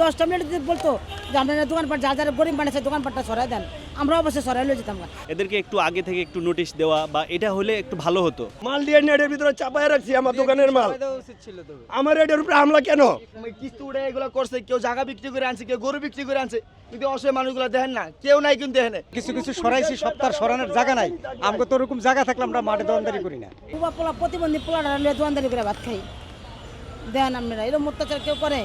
10টা মিনিট যদি বলতো যে আপনারা দোকানপাট যারা গরিব বানিয়েছে দোকানপাটটা সরাই দেন, আমরা অবশ্যই সরাই লয়ে যেতাম। এদেরকে একটু আগে থেকে একটু নোটিশ দেওয়া বা এটা হলে একটু ভালো হতো। মাল দিয়ে নেটের ভিতরে চাপায় রাখছি আমার দোকানের মাল, আমার এটার উপরে হামলা কেন? কিস্তি উঠে এগুলো করছে, কেউ জায়গা বিক্রি করে আনছে, কেউ গরু বিক্রি করে আনছে, কিন্তু অসহায় মানুষগুলো দেখেন না, কেউ নাই কিন্তু এখানে। কিছু কিছু সরাইছি, সপ্তাহ সরানোর জায়গা নাই। আমাকে তো ওরকম জায়গা থাকলে আমরা মাঠে দোকানদারি করি না। পোলা প্রতিবন্ধী পোলাটা লয়ে দোকানদারি করে ভাত খাই, দেন আপনারা এরকম অত্যাচার কেউ করে?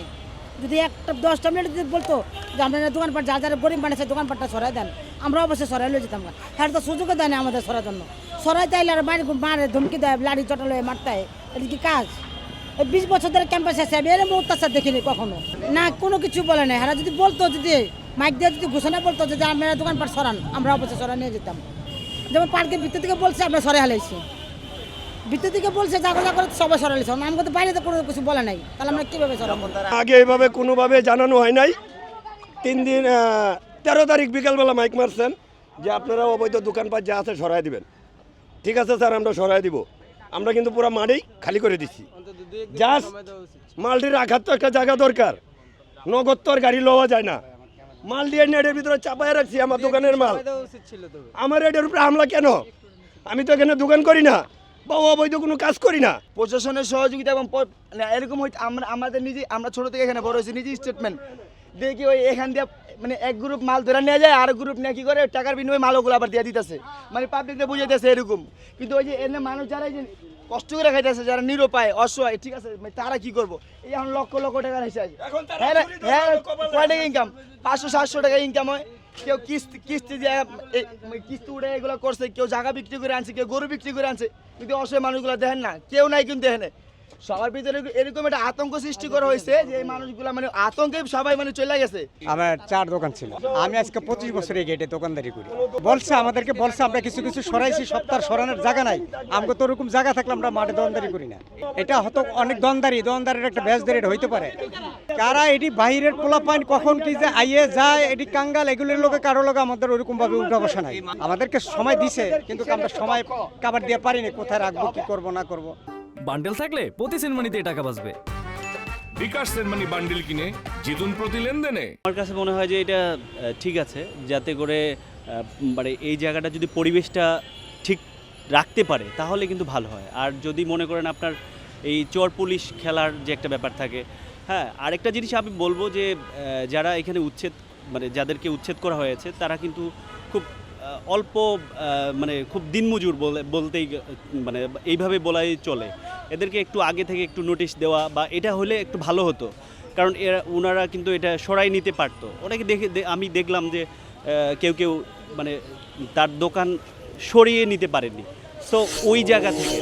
যদি 10টা মিনিট যদি বলতো যে আপনারা দোকানপাট যারা গরিব বানিয়েছে দোকানপাটটা সরাই দেন, আমরা অবশ্যই সরাই লয়ে যেতাম। হ্যাঁ, তো সুযোগও দেয় না আমাদের সরার জন্য। সরাই তাইলে আর বাইরে মারে ধমকি দেয়, লাড়ি চটা লয়ে মারতে হয়, এটা কি কাজ? 20 বছর ধরে ক্যাম্পাসে আছে, আমি এরকম অত্যাচার দেখিনি কখনো না, কোনো কিছু বলে নাই। হ্যাঁ, যদি বলতো, যদি মাইক দিয়ে যদি ঘোষণা বলতো যে আপনারা দোকানপাট সরান, আমরা অবশ্যই সরাই নিয়ে যেতাম। যেমন পার্কের ভিতর থেকে বলছে আমরা সরাই হালাইছি, ভিতর থেকে বলছে যা করে সবাই সরাইছে, আমাকে তো বাইরে তো কোনো কিছু বলে নাই, তাহলে আমরা কীভাবে সরাবো? আগে এইভাবে কোনোভাবে জানানো হয় নাই। 3 দিন 13 তারিখ বিকালবেলা মাইক মারছেন যে আপনারা অবৈধ দোকানপাট যা আছে সরাই দিবেন। ঠিক আছে স্যার, আমরা সরাই দিব। আমরা কিন্তু পুরো মাঠেই খালি করে দিচ্ছি। জাস্ট মালটি রাখার তো একটা জায়গা দরকার, নগদ তো আর গাড়ি লওয়া যায় না। মাল দিয়ে নেটের ভিতরে চাপায় রাখছি আমার দোকানের মাল, আমার এটার উপরে হামলা কেন? আমি তো এখানে দোকান করি না বা অবৈধ কোনো কাজ করি না। প্রশাসনের সহযোগিতা এবং এরকম হয়তো আমাদের নিজে, আমরা ছোট থেকে এখানে বড় হয়েছি, নিজে স্টেটমেন্ট দেখি ওই এখান দিয়ে মানে এক গ্রুপ মাল ধরে নিয়ে যায়, আর গ্রুপ নিয়ে কি করে টাকার বিনিময়ে মালগুলো আবার দিয়ে দিতেছে, মানে পাবলিককে বুঝাইতেছে এরকম। কিন্তু ওই যে এনে মানুষ যারা এই যে কষ্ট করে খাইতেছে, যারা নিরুপায় অসহায়, ঠিক আছে, তারা কি করবো? এই এখন লক্ষ লক্ষ টাকার হিসাব, হ্যাঁ কয় টাকা ইনকাম? 500-700 টাকা ইনকাম হয়। কেউ কিস্তি দিয়ে কিস্তি উঠে এগুলো করছে, কেউ জায়গা বিক্রি করে আনছে, কেউ গরু বিক্রি করে আনছে, কিন্তু অসহায় মানুষগুলো দেখেন না, কেউ নাই কিন্তু এখানে। সবার ভিতরে এরকম একটা আতঙ্ক সৃষ্টি করা হয়েছে যে এই মানুষগুলো মানে আতঙ্কে সবাই মানে চলে গেছে। আমার 4 দোকান ছিল, আমি আজকে 25 বছর এই গেটে দোকানদারি করি। আমাদেরকে বলছে আমরা কিছু কিছু সরাইছি, সপ্তাহ সরানোর জায়গা নাই। আমাকে তো ওরকম জায়গা থাকলে আমরা মাঠে দোকানদারি করি না। এটা হয়তো অনেক দোকানদারির একটা ব্যাস ধরে হইতে পারে। কারা এটি বাহিরের পোলাপাইন কখন কি যে আইয়ে যায়, এটি কাঙ্গাল, এগুলোর লোকে কারো লোক আমাদের ওইরকম ভাবে উল্টা বসা নাই। আমাদেরকে সময় দিছে, কিন্তু আমরা সময় কাবার দিয়ে পারিনি, কোথায় রাখবো, কি করবো না করবো। বান্ডেল থাকলে প্রতি সেনমানিতে টাকা বাঁচবে। বিকাশ সেনমানি বান্ডেল কিনে জিতুন প্রতি লেনদেনে। আমার কাছে মনে হয় যে এটা ঠিক আছে, যাতে করে মানে এই জায়গাটা যদি পরিবেশটা ঠিক রাখতে পারে তাহলে কিন্তু ভালো হয়। আর যদি মনে করেন আপনার এই চোর পুলিশ খেলার যে একটা ব্যাপার থাকে, হ্যাঁ, আরেকটা জিনিস আমি বলবো যে যারা এখানে যাদেরকে উচ্ছেদ করা হয়েছে তারা কিন্তু খুব অল্প মানে খুব দিনমজুর বলতেই মানে এইভাবে বলাই চলে। এদেরকে একটু আগে থেকে একটু নোটিশ দেওয়া বা এটা হলে একটু ভালো হতো, কারণ ওনারা কিন্তু এটা সরাই নিতে পারতো। ওনাকে আমি দেখলাম যে কেউ মানে তার দোকান সরিয়ে নিতে পারেনি, সো ওই জায়গা থেকে